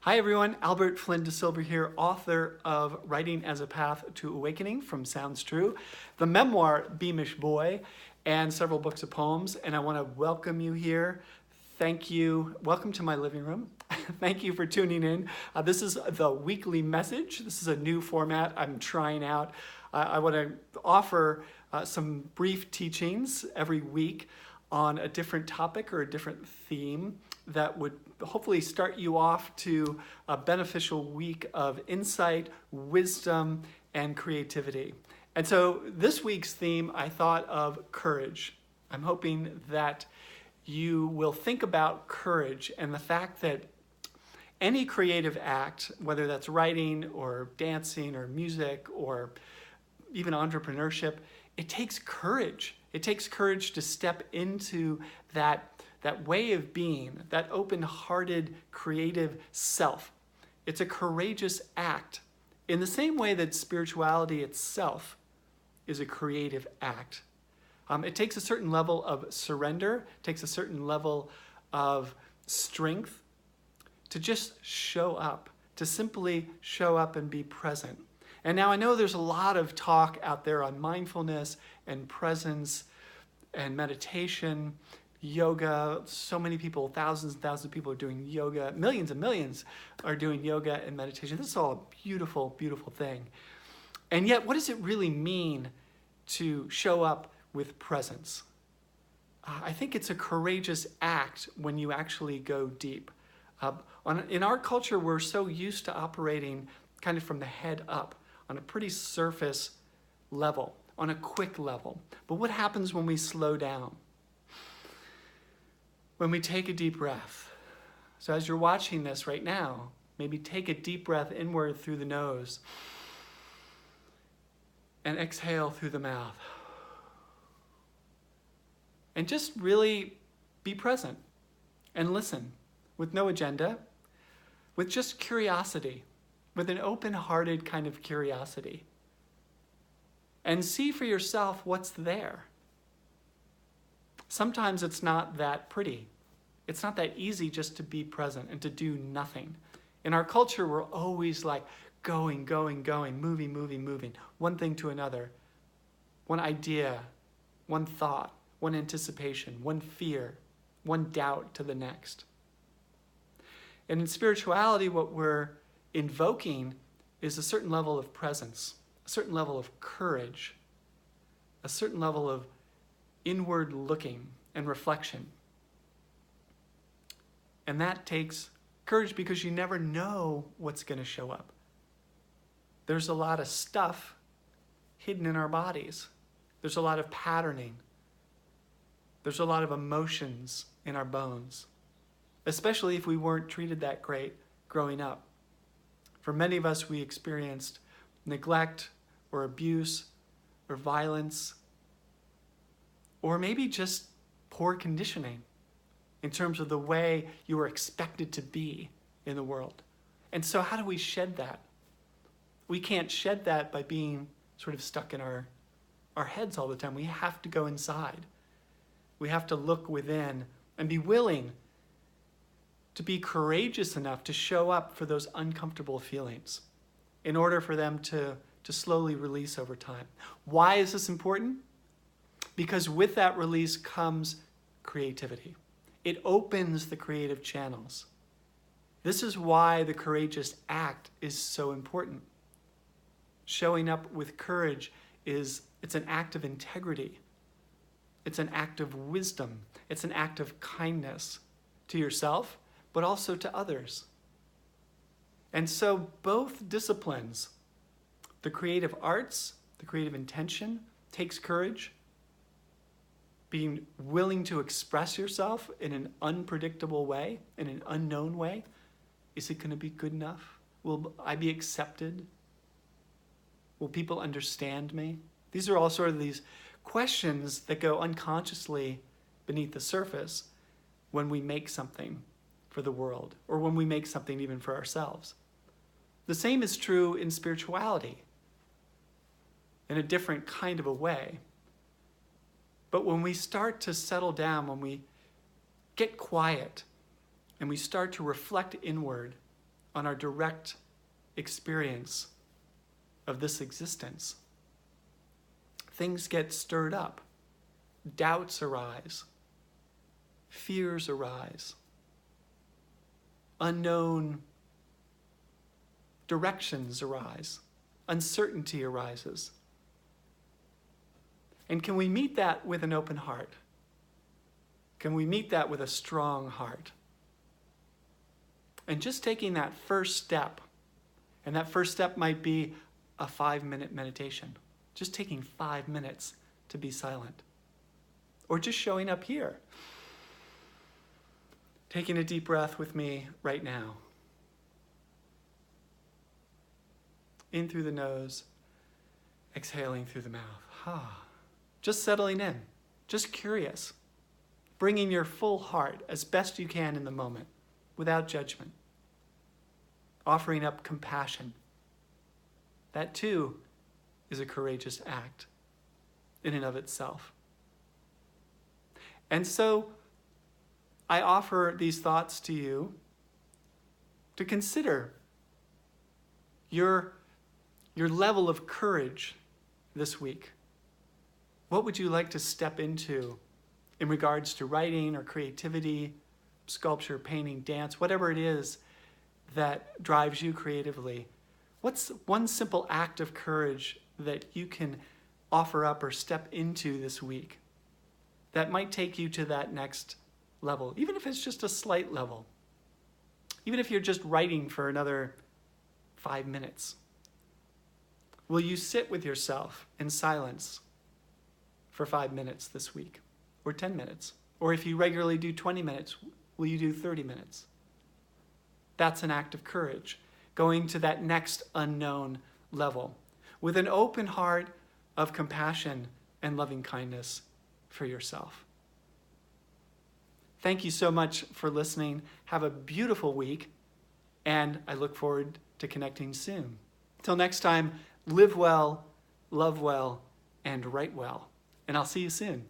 Hi everyone, Albert Flynn DeSilver here, author of Writing as a Path to Awakening from Sounds True, the memoir Beamish Boy, and several books of poems. And I want to welcome you here. Thank you. Welcome to my living room. Thank you for tuning in. This is the weekly message. This is a new format I'm trying out. I want to offer some brief teachings every week on a different topic or a different theme that would hopefully start you off to a beneficial week of insight, wisdom, and creativity. And so this week's theme, I thought of courage. I'm hoping that you will think about courage and the fact that any creative act, whether that's writing or dancing or music or even entrepreneurship, it takes courage. It takes courage to step into that way of being, that open-hearted, creative self. It's a courageous act in the same way that spirituality itself is a creative act. It takes a certain level of surrender, takes a certain level of strength to just show up, to simply show up and be present. And now I know there's a lot of talk out there on mindfulness and presence and meditation, yoga. So many people, thousands and thousands of people are doing yoga. Millions and millions are doing yoga and meditation. This is all a beautiful, beautiful thing. And yet, what does it really mean to show up with presence? I think it's a courageous act when you actually go deep. In our culture, we're so used to operating kind of from the head up on a pretty surface level, on a quick level. But what happens when we slow down? When we take a deep breath. So as you're watching this right now, maybe take a deep breath inward through the nose and exhale through the mouth. And just really be present and listen with no agenda, with just curiosity, with an open-hearted kind of curiosity. And see for yourself what's there. Sometimes it's not that pretty. It's not that easy just to be present and to do nothing. In our culture, we're always like going, moving, one thing to another. One idea, one thought, one anticipation, one fear, one doubt to the next. And in spirituality, what we're invoking is a certain level of presence, a certain level of courage, a certain level of inward looking and reflection. And that takes courage because you never know what's going to show up. There's a lot of stuff hidden in our bodies. There's a lot of patterning. There's a lot of emotions in our bones, especially if we weren't treated that great growing up. For many of us, we experienced neglect or abuse or violence, or maybe just poor conditioning in terms of the way you were expected to be in the world. And so how do we shed that? We can't shed that by being sort of stuck in our heads all the time. We have to go inside. We have to look within and be willing to be courageous enough to show up for those uncomfortable feelings in order for them to slowly release over time. Why is this important? Because with that release comes creativity. It opens the creative channels. This is why the courageous act is so important. Showing up with courage it's an act of integrity. It's an act of wisdom. It's an act of kindness to yourself, but also to others. And so both disciplines, the creative arts, the creative intention, takes courage. Being willing to express yourself in an unpredictable way, in an unknown way. Is it going to be good enough? Will I be accepted? Will people understand me? These are all sort of these questions that go unconsciously beneath the surface when we make something for the world, or when we make something even for ourselves. The same is true in spirituality, in a different kind of a way. But when we start to settle down, when we get quiet and we start to reflect inward on our direct experience of this existence, things get stirred up. Doubts arise. Fears arise. Unknown directions arise. Uncertainty arises. And can we meet that with an open heart? Can we meet that with a strong heart? And just taking that first step, and that first step might be a 5-minute meditation. Just taking 5 minutes to be silent. Or just showing up here. Taking a deep breath with me right now. In through the nose, exhaling through the mouth. Just settling in, just curious. Bringing your full heart as best you can in the moment, without judgment. Offering up compassion. That too is a courageous act in and of itself. And so I offer these thoughts to you to consider your level of courage this week. What would you like to step into in regards to writing or creativity, sculpture, painting, dance, whatever it is that drives you creatively? What's one simple act of courage that you can offer up or step into this week that might take you to that next level, even if it's just a slight level? Even if you're just writing for another 5 minutes. Will you sit with yourself in silence for 5 minutes this week? Or 10 minutes? Or if you regularly do 20 minutes, will you do 30 minutes? That's an act of courage, going to that next unknown level with an open heart of compassion and loving kindness for yourself. Thank you so much for listening. Have a beautiful week, and I look forward to connecting soon. Till next time, live well, love well, and write well. And I'll see you soon.